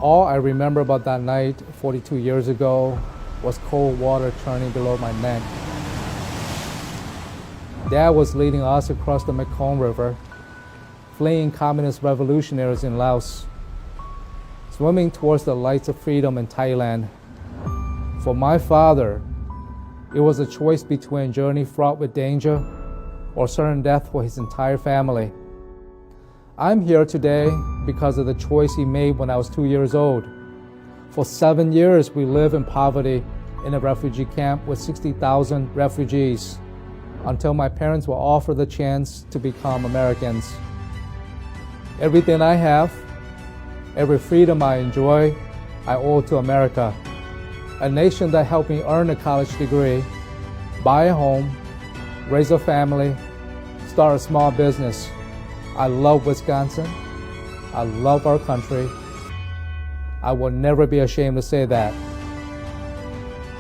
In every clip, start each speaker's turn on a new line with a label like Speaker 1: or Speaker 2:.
Speaker 1: All I remember about that night 42 years ago was cold water churning below my neck. Dad was leading us across the Mekong River, fleeing communist revolutionaries in Laos, swimming towards the lights of freedom in Thailand. For my father, it was a choice between a journey fraught with danger or certain death for his entire family. I'm here today because of the choice he made when I was 2 years old. For 7 years, we lived in poverty in a refugee camp with 60,000 refugees until my parents were offered the chance to become Americans. Everything I have, every freedom I enjoy, I owe to America, a nation that helped me earn a college degree, buy a home, raise a family, start a small business. I love Wisconsin. I love our country. I will never be ashamed to say that.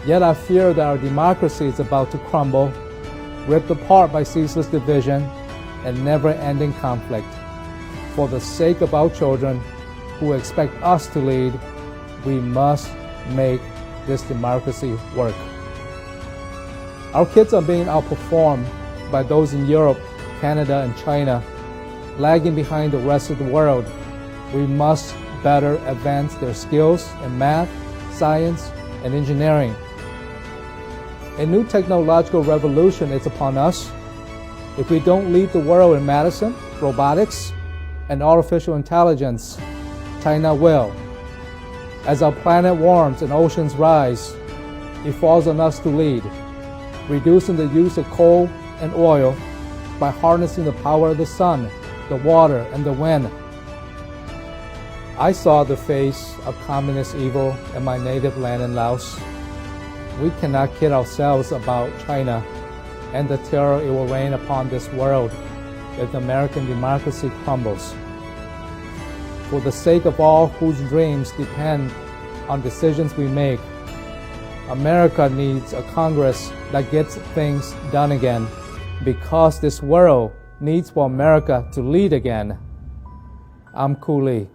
Speaker 1: Yet I fear that our democracy is about to crumble, ripped apart by ceaseless division and never-ending conflict. For the sake of our children who expect us to lead, we must make this democracy work. Our kids are being outperformed by those in Europe, Canada, and China, lagging behind the rest of the world. We must better advance their skills in math, science, and engineering. A new technological revolution is upon us. If we don't lead the world in medicine, robotics, and artificial intelligence, China will. As our planet warms and oceans rise, it falls on us to lead, reducing the use of coal and oil by harnessing the power of the sun, the water, and the wind. I saw the face of communist evil in my native land in Laos. We cannot kid ourselves about China and the terror it will rain upon this world if the American democracy crumbles. For the sake of all whose dreams depend on decisions we make, America needs a Congress that gets things done again, because this world needs for America to lead again. I'm Kou Lee.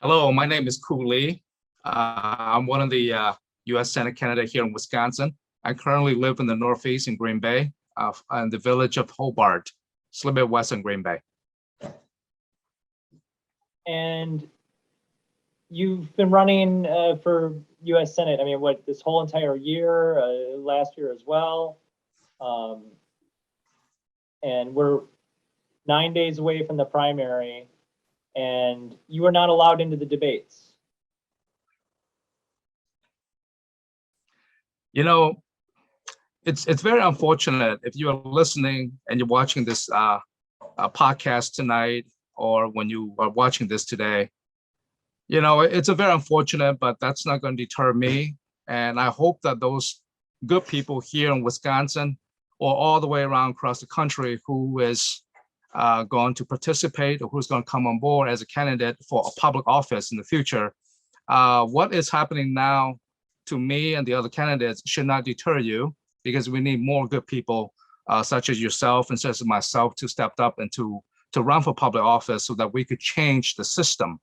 Speaker 2: Hello, my name is Kou Lee. I'm one of the U.S. Senate candidates here in Wisconsin. I currently live in the Northeast in Green Bay, in the village of Hobart, just a little bit west in Green Bay.
Speaker 3: And you've been running for U.S. Senate, I mean, what, this whole entire year, last year as well? And we're 9 days away from the primary, and you are not allowed into the debates.
Speaker 2: You know, it's very unfortunate if you are listening and you're watching this podcast tonight, or when you are watching this today. You know, it's a very unfortunate, but that's not going to deter me. And I hope that those good people here in Wisconsin or all the way around across the country who is going to participate or who's going to come on board as a candidate for a public office in the future, what is happening now to me and the other candidates should not deter you, because we need more good people such as yourself and such as myself to step up and to run for public office so that we could change the system.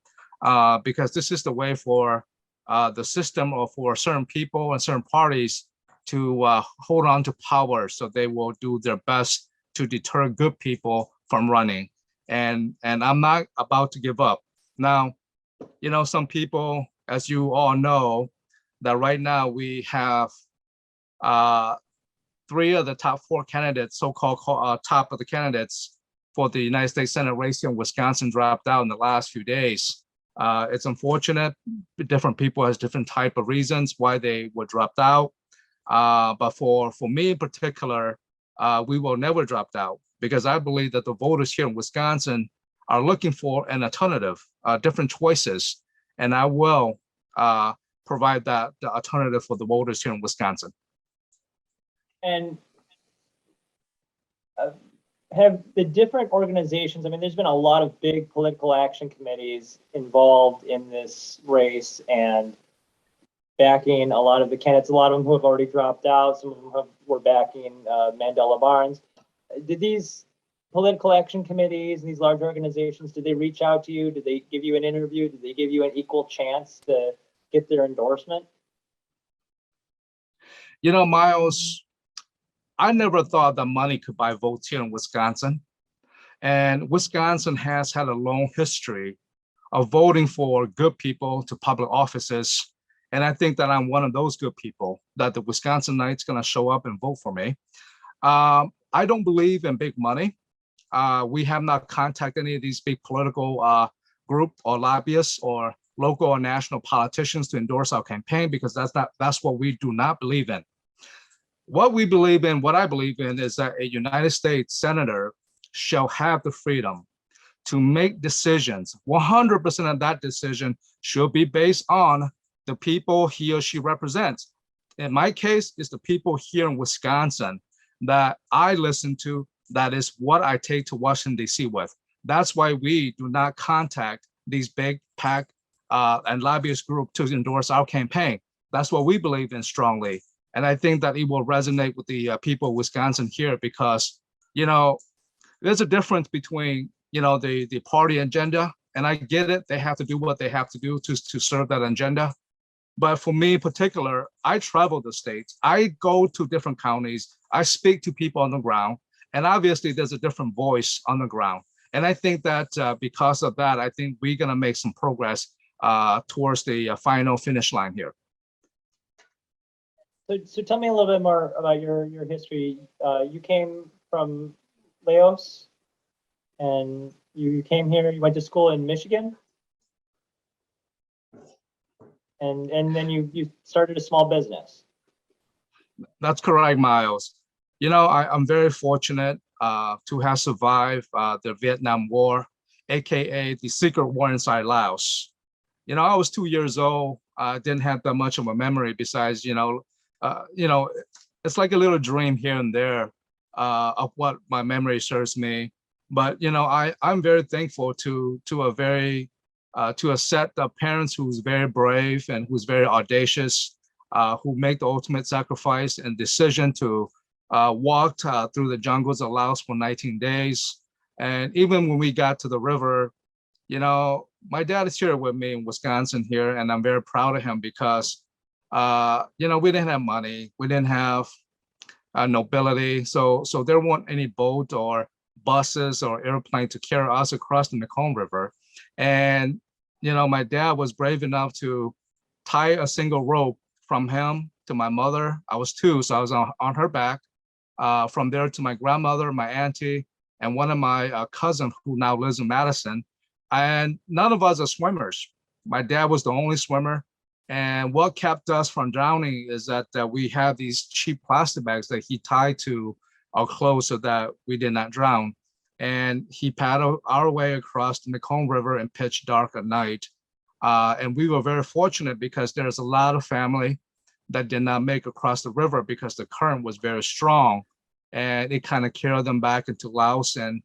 Speaker 2: Because this is the way for the system or for certain people and certain parties to hold on to power, so they will do their best to deter good people from running. And I'm not about to give up. Now, you know, some people, as you all know, that right now we have 3 of the top 4 candidates, so-called top of the candidates for the United States Senate race here in Wisconsin dropped out in the last few days. It's unfortunate. Different people has different type of reasons why they were dropped out. But for me in particular, we will never drop out, because I believe that the voters here in Wisconsin are looking for an alternative, different choices, and I will provide the alternative for the voters here in Wisconsin.
Speaker 3: And have the different organizations, I mean, there's been a lot of big political action committees involved in this race, and backing a lot of the candidates, a lot of them who have already dropped out, some of them were backing Mandela Barnes. Did these political action committees and these large organizations, did they reach out to you? Did they give you an interview? Did they give you an equal chance to get their endorsement?
Speaker 2: You know, Miles, I never thought that money could buy votes here in Wisconsin. And Wisconsin has had a long history of voting for good people to public offices. And I think that I'm one of those good people, that the Wisconsinites gonna show up and vote for me. I don't believe in big money. We have not contacted any of these big political group or lobbyists or local or national politicians to endorse our campaign, because that's what we do not believe in. What we believe in, what I believe in, is that a United States senator shall have the freedom to make decisions. 100% of that decision should be based on the people he or she represents. In my case, it's the people here in Wisconsin that I listen to. That is what I take to Washington, D.C. with. That's why we do not contact these big PAC and lobbyist group to endorse our campaign. That's what we believe in strongly. And I think that it will resonate with the people of Wisconsin here, because, you know, there's a difference between, you know, the party agenda, and I get it. They have to do what they have to do to serve that agenda. But for me in particular, I travel the states. I go to different counties. I speak to people on the ground. And obviously there's a different voice on the ground. And I think that because of that, I think we're gonna make some progress towards the final finish line here.
Speaker 3: So tell me a little bit more about your history. You came from Laos, and you came here, you went to school in Michigan, and then you started a small business.
Speaker 2: That's correct, Miles. You know, I'm very fortunate to have survived the Vietnam War, AKA the secret war inside Laos. You know, I was 2 years old. I didn't have that much of a memory besides, you know, it's like a little dream here and there of what my memory serves me. But, you know, I'm very thankful to a set of parents who's very brave and who's very audacious, who make the ultimate sacrifice and decision to walk through the jungles of Laos for 19 days. And even when we got to the river, you know, my dad is here with me in Wisconsin here, and I'm very proud of him because, you know, we didn't have money, we didn't have nobility, so there weren't any boat or buses or airplane to carry us across the Mekong River. And, you know, my dad was brave enough to tie a single rope from him to my mother. I was 2, so I was on her back. From there to my grandmother, my auntie, and one of my cousins who now lives in Madison. And none of us are swimmers. My dad was the only swimmer. And what kept us from drowning is that we have these cheap plastic bags that he tied to our clothes so that we did not drown. And he paddled our way across the Mekong River in pitch dark at night. And we were very fortunate because there's a lot of family that did not make across the river because the current was very strong, and it kind of carried them back into Laos, and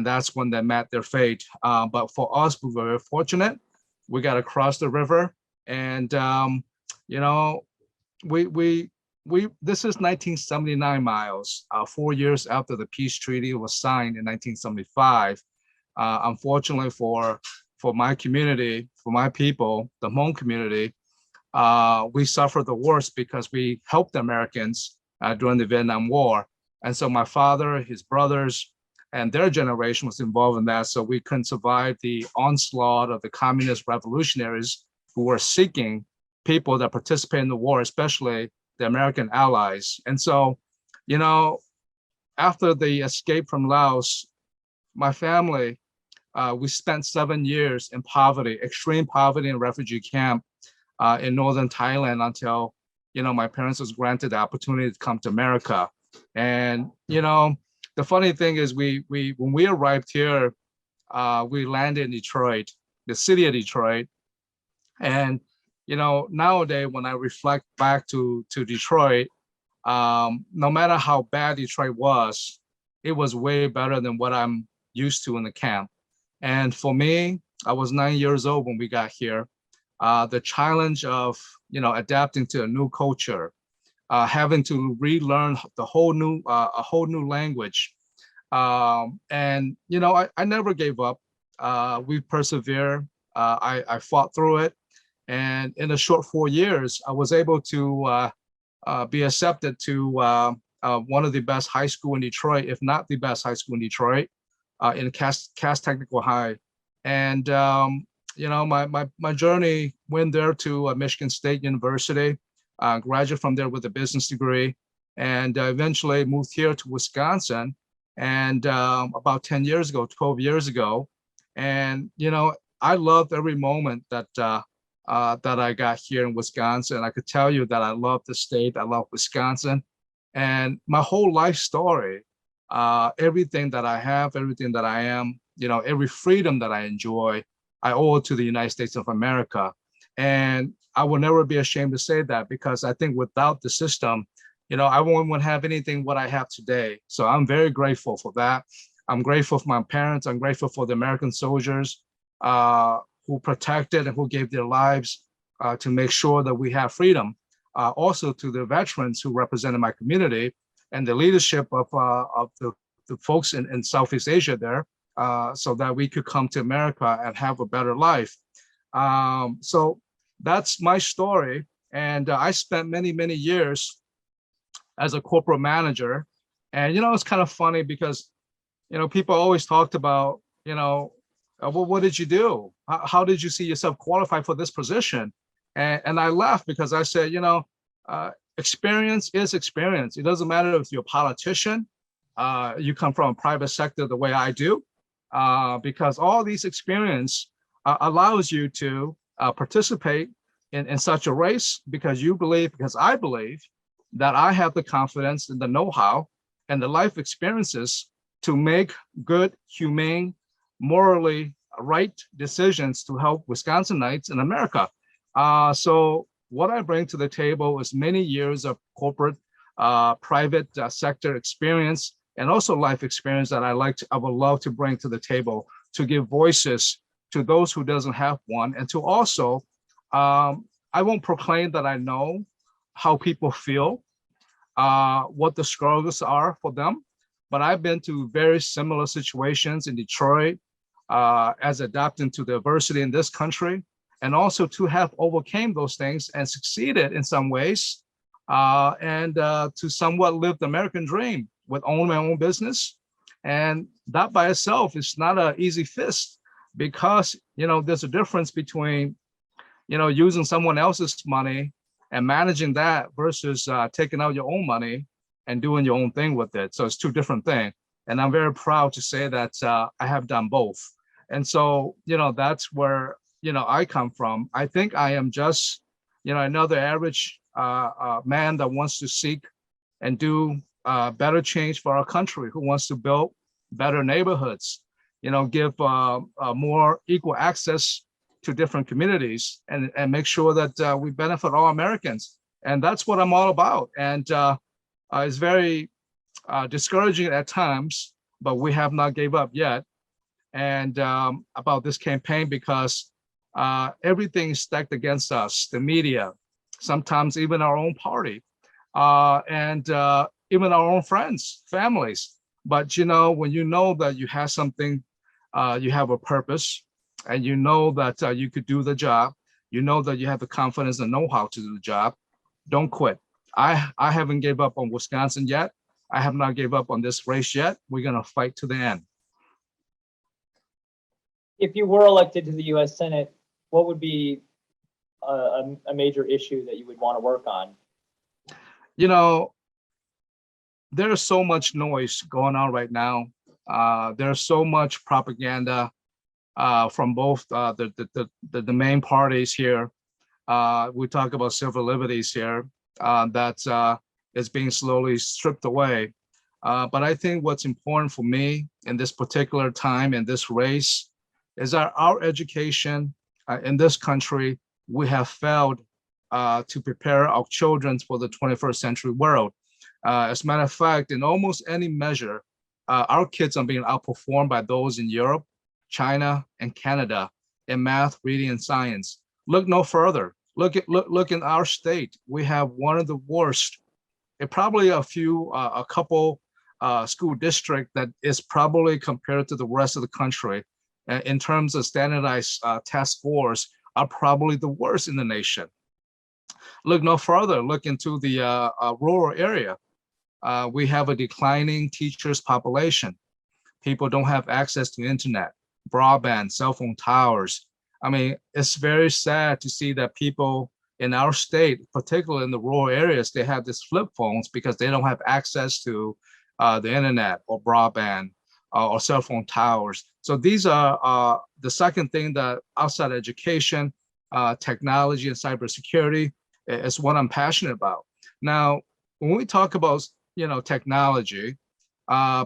Speaker 2: that's when they met their fate. But for us, we were very fortunate. We got across the river, and you know, we this is 1979, Miles, 4 years after the peace treaty was signed in 1975. Unfortunately for my community, for my people, the Hmong community, we suffered the worst because we helped the Americans during the Vietnam War. And so my father, his brothers, and their generation was involved in that. So we couldn't survive the onslaught of the communist revolutionaries who were seeking people that participate in the war, especially the American allies. And so, you know, after the escape from Laos, my family, we spent 7 years in poverty, extreme poverty in refugee camp in northern Thailand until, you know, my parents was granted the opportunity to come to America. And, you know, the funny thing is when we arrived here, we landed in Detroit, the city of Detroit. And, you know, nowadays when I reflect back to Detroit, no matter how bad Detroit was, it was way better than what I'm used to in the camp. And for me, I was 9 years old when we got here. the challenge of, adapting to a new culture, having to relearn a whole new language. And, I never gave up. We persevered. I fought through it. And in a short 4 years, I was able to be accepted to one of the best high school in Detroit, if not the best high school in Detroit, in Cass Technical High. And, my journey went there to Michigan State University, graduated from there with a business degree, and eventually moved here to Wisconsin. And about 10 years ago, 12 years ago. And, I loved every moment that I got here in Wisconsin. I could tell you that I love the state, I love Wisconsin. And my whole life story, everything that I have, everything that I am, every freedom that I enjoy, I owe it to the United States of America. And I will never be ashamed to say that, because I think without the system, I wouldn't have anything what I have today. So I'm very grateful for that. I'm grateful for my parents. I'm grateful for the American soldiers who protected and who gave their lives to make sure that we have freedom. Also to the veterans who represented my community and the leadership of the folks in Southeast Asia there, so that we could come to America and have a better life. So that's my story. And I spent many, many years as a corporate manager. And, it's kind of funny because, people always talked about, well, what did you do? How did you see yourself qualified for this position? And I laughed because I said, experience is experience. It doesn't matter if you're a politician, you come from a private sector the way I do, because all these experience allows you to participate in such a race, because I believe that I have the confidence and the know-how and the life experiences to make good, humane, morally right decisions to help Wisconsinites in America. So what I bring to the table is many years of corporate, private sector experience, and also life experience that I would love to bring to the table to give voices to those who doesn't have one, and to also, I won't proclaim that I know how people feel, what the struggles are for them, but I've been to very similar situations in Detroit, as adapting to the diversity in this country, and also to have overcame those things and succeeded in some ways, and to somewhat live the American dream with owning my own business. And that by itself is not an easy fist, because, there's a difference between, using someone else's money and managing that versus taking out your own money and doing your own thing with it. So it's two different things. And I'm very proud to say that I have done both. And so, that's where, I come from. I think I am just, another average man that wants to seek and do better change for our country, who wants to build better neighborhoods, give more equal access to different communities, and make sure that we benefit all Americans. And that's what I'm all about. And it's very discouraging at times, but we have not gave up yet. And about this campaign, because everything is stacked against us, the media, sometimes even our own party, and even our own friends, families. But, when you know that you have something, you have a purpose, and you know that you could do the job, you know that you have the confidence and know-how to do the job, don't quit. I haven't gave up on Wisconsin yet. I have not gave up on this race yet. We're going to fight to the end.
Speaker 3: If you were elected to the U.S. Senate, what would be a major issue that you would want to work on?
Speaker 2: There's so much noise going on right now. There's so much propaganda from both the main parties here. We talk about civil liberties here, that is being slowly stripped away. But I think what's important for me in this particular time, in this race, is that our education in this country, we have failed to prepare our children for the 21st century world. As a matter of fact, in almost any measure, our kids are being outperformed by those in Europe, China, and Canada in math, reading, and science. Look no further. Look in our state. We have one of the worst, and probably a couple school district that is probably compared to the rest of the country in terms of standardized test scores are probably the worst in the nation. Look no further. Look into the rural area. We have a declining teachers population. People don't have access to internet, broadband, cell phone towers. I mean, it's very sad to see that people in our state, particularly in the rural areas, they have these flip phones because they don't have access to the internet or broadband or cell phone towers. So these are the second thing that outside education, technology and cybersecurity is what I'm passionate about. Now, when we talk about technology,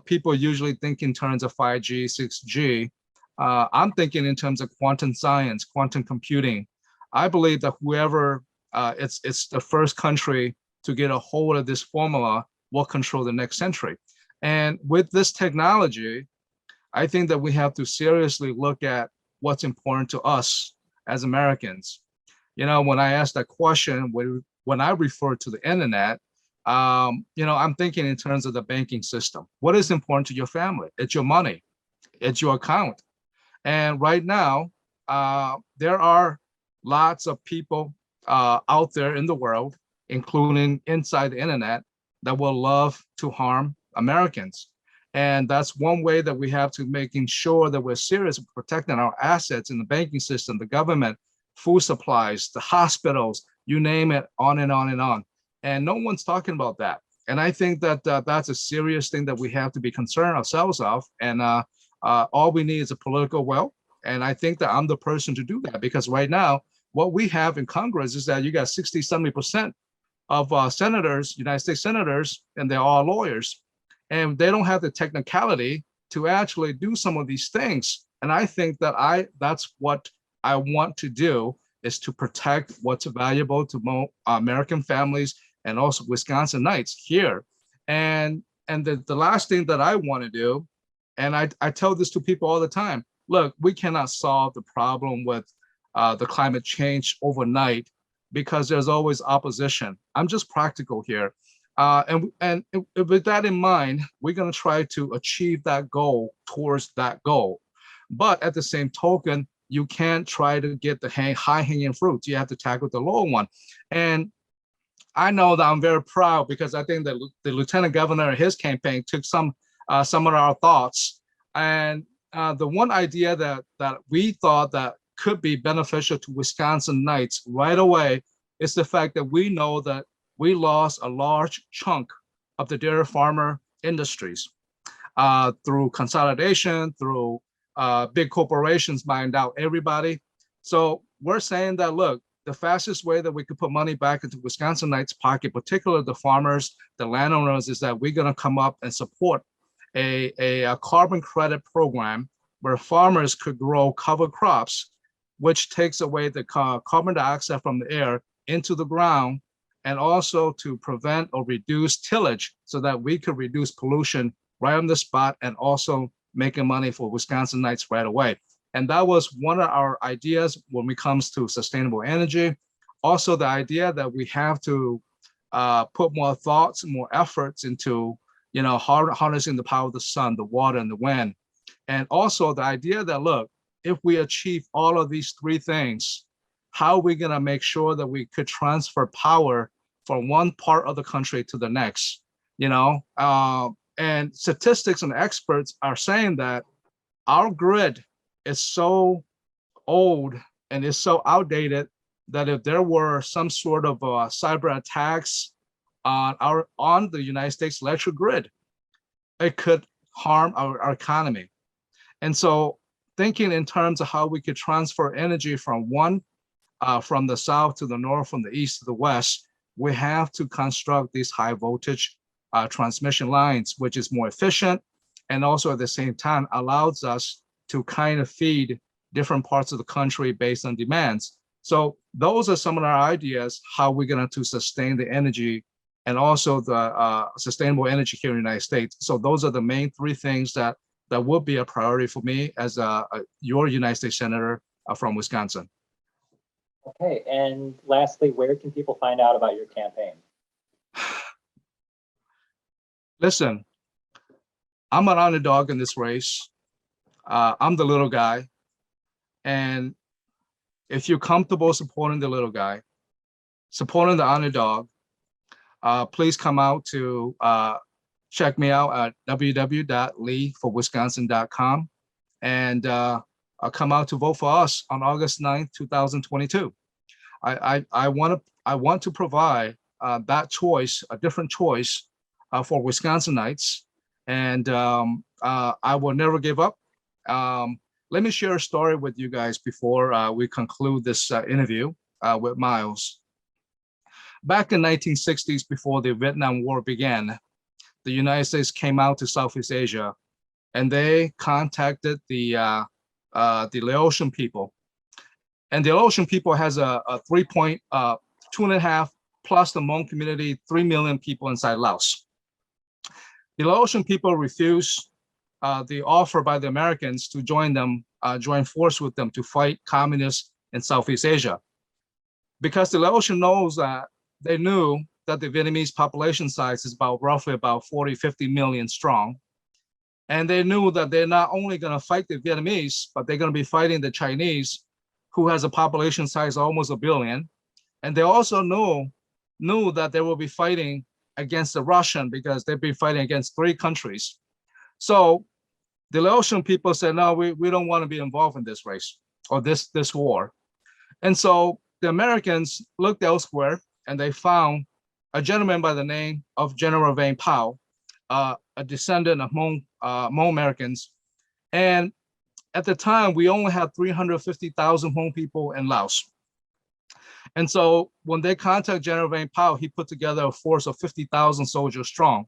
Speaker 2: people usually think in terms of 5G, 6G. I'm thinking in terms of quantum science, quantum computing. I believe that whoever it's the first country to get a hold of this formula will control the next century. And with this technology, I think that we have to seriously look at what's important to us as Americans. When I ask that question, when I refer to the internet, I'm thinking in terms of the banking system. What is important to your family? It's your money, it's your account. And right now, there are lots of people out there in the world, including inside the internet, that will love to harm Americans. And that's one way that we have to making sure that we're serious about protecting our assets in the banking system, the government, food supplies, the hospitals, you name it, on and on and on. And no one's talking about that. And I think that that's a serious thing that we have to be concerned ourselves of. And all we need is a political will. And I think that I'm the person to do that, because right now, what we have in Congress is that you got 60, 70% of senators, United States senators, and they're all lawyers. And they don't have the technicality to actually do some of these things. And I think that that's what I want to do, is to protect what's valuable to American families and also Wisconsinites here. And the last thing that I want to do, and I tell this to people all the time, look, we cannot solve the problem with the climate change overnight, because there's always opposition. I'm just practical here. And with that in mind, we're going to try to achieve that goal towards that goal. But at the same token, you can't try to get the high-hanging fruits. You have to tackle the lower one. And I know that I'm very proud, because I think that the lieutenant governor and his campaign took some of our thoughts. And the one idea that we thought that could be beneficial to Wisconsinites right away is the fact that we know that we lost a large chunk of the dairy farmer industries through consolidation, through big corporations buying out everybody. So we're saying that, look, the fastest way that we could put money back into Wisconsinites' pocket, particularly the farmers, the landowners, is that we're going to come up and support a carbon credit program where farmers could grow cover crops, which takes away the carbon dioxide from the air into the ground, and also to prevent or reduce tillage so that we could reduce pollution right on the spot, and also making money for Wisconsinites right away. And that was one of our ideas when it comes to sustainable energy. Also, the idea that we have to put more thoughts and more efforts into, harnessing the power of the sun, the water, and the wind. And also the idea that, look, if we achieve all of these three things, how are we going to make sure that we could transfer power from one part of the country to the next? And statistics and experts are saying that our grid is so old and is so outdated that if there were some sort of cyber attacks on the United States electric grid, it could harm our economy. And so thinking in terms of how we could transfer energy from from the south to the north, from the east to the west, we have to construct these high voltage transmission lines, which is more efficient, and also at the same time allows us to kind of feed different parts of the country based on demands. So those are some of our ideas, how we're going to sustain the energy and also the sustainable energy here in the United States. So those are the main three things that would be a priority for me as your United States Senator from Wisconsin.
Speaker 3: Okay, and lastly, where can people find out about your campaign?
Speaker 2: Listen, I'm an underdog in this race. I'm the little guy. And if you're comfortable supporting the little guy, supporting the underdog, please come out to check me out at www.leeforwisconsin.com and come out to vote for us on August 9th, 2022. I want to provide that choice, a different choice for Wisconsinites, and I will never give up. Let me share a story with you guys before we conclude this interview with Miles. Back in 1960s, before the Vietnam War began, the United States came out to Southeast Asia, and they contacted the Laotian people. And the Laotian people has a 2.5 plus the Hmong community, 3 million people inside Laos. The Laotian people refused the offer by the Americans to join force with them to fight communists in Southeast Asia. Because the Laotian they knew that the Vietnamese population size is roughly about 40, 50 million strong. And they knew that they're not only going to fight the Vietnamese, but they're going to be fighting the Chinese, who has a population size almost 1 billion. And they also knew that they will be fighting against the Russian, because they've been fighting against 3 countries. So the Laotian people said, no, we don't want to be involved in this race or this war. And so the Americans looked elsewhere, and they found a gentleman by the name of General Vang Pao, a descendant of Hmong Americans. And at the time, we only had 350,000 Hmong people in Laos. And so when they contacted General Vang Pao, he put together a force of 50,000 soldiers strong.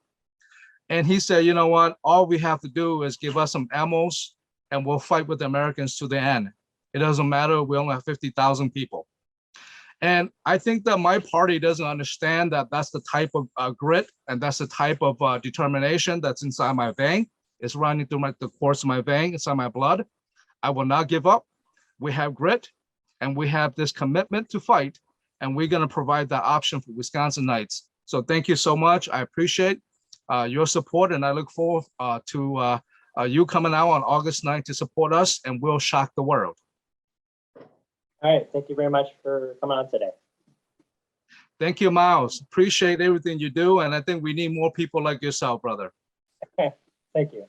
Speaker 2: And he said, you know what, all we have to do is give us some ammo, and we'll fight with the Americans to the end. It doesn't matter, we only have 50,000 people. And I think that my party doesn't understand that that's the type of grit, and that's the type of determination that's inside my vein. It's running through the course of my vein, inside my blood. I will not give up. We have grit, and we have this commitment to fight, and we're going to provide that option for Wisconsinites. So thank you so much. I appreciate your support, and I look forward to you coming out on August 9th to support us, and we'll shock the world.
Speaker 3: All right, thank you very much for coming on today.
Speaker 2: Thank you, Miles. Appreciate everything you do, and I think we need more people like yourself, brother.
Speaker 3: Thank you.